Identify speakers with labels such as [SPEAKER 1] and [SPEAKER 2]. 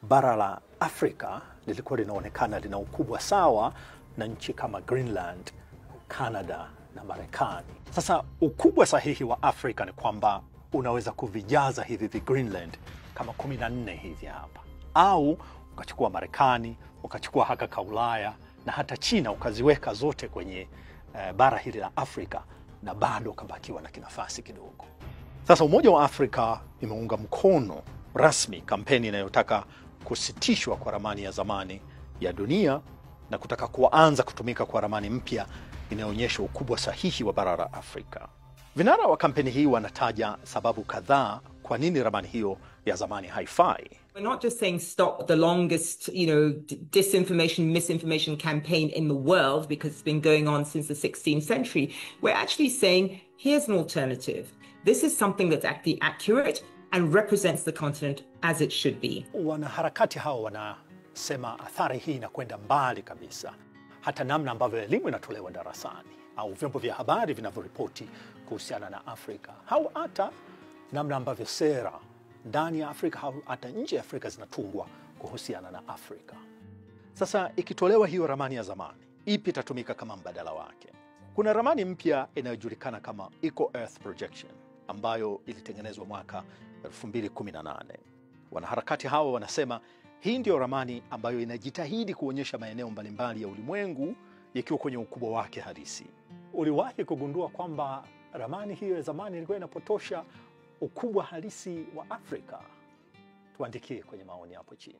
[SPEAKER 1] bara la Afrika lilikuwa linaonekana lina ukubwa sawa na nchi kama Greenland, Canada na Marekani. Sasa ukubwa sahihi wa Afrika ni kwamba unaweza kuvijaza hivi Greenland kama 14 hivi hapa, au ukachukua Marekani, ukachukua haka Ulaya na hata China ukaziweka zote kwenye bara hili la Afrika na bado kabakiwa na kinafasi kidogo. Sasa Umoja wa Afrika imeunga mkono rasmi kampeni inayotaka kusitishwa kwa ramani ya zamani ya dunia na kutaka kuanza kutumika kwa ramani mpya inayoonyesha ukubwa sahihi wa bara la Afrika. Vinara wa kampeni hii wanataja sababu kadhaa kwa nini ramani hiyo ya zamani haifai.
[SPEAKER 2] We're not just saying stop the longest, disinformation, misinformation campaign in the world because it's been going on since the 16th century. We're actually saying here's an alternative. This is something that's actually accurate and represents the continent as it should be.
[SPEAKER 1] Wanaharakati hao wanasema athari hii inakwenda mbali kabisa. Hata namna ambavyo elimu inatolewa darasani au vyombo vya habari vinavyoripoti kuhusiana na Afrika, au hata namna ambavyo sera ndani ya Afrika au hata nje ya Afrika zinatungwa kuhusiana na Afrika. Sasa ikitolewa hiyo ramani ya zamani, ipi itatumika kama mbadala wake? Kuna ramani mpya inayojulikana kama Eco Earth Projection ambayo ilitengenezwa mwaka 2018. Wanaharakati hao wanasema hii ndio ramani ambayo inajitahidi kuonyesha maeneo mbalimbali ya ulimwengu yakiwa kwenye ukubwa wake halisi. Uliwahi kugundua kwamba ramani hiyo ya zamani ilikuwa inapotosha ukubwa halisi wa Afrika? Tuandikie kwenye maoni hapo chini.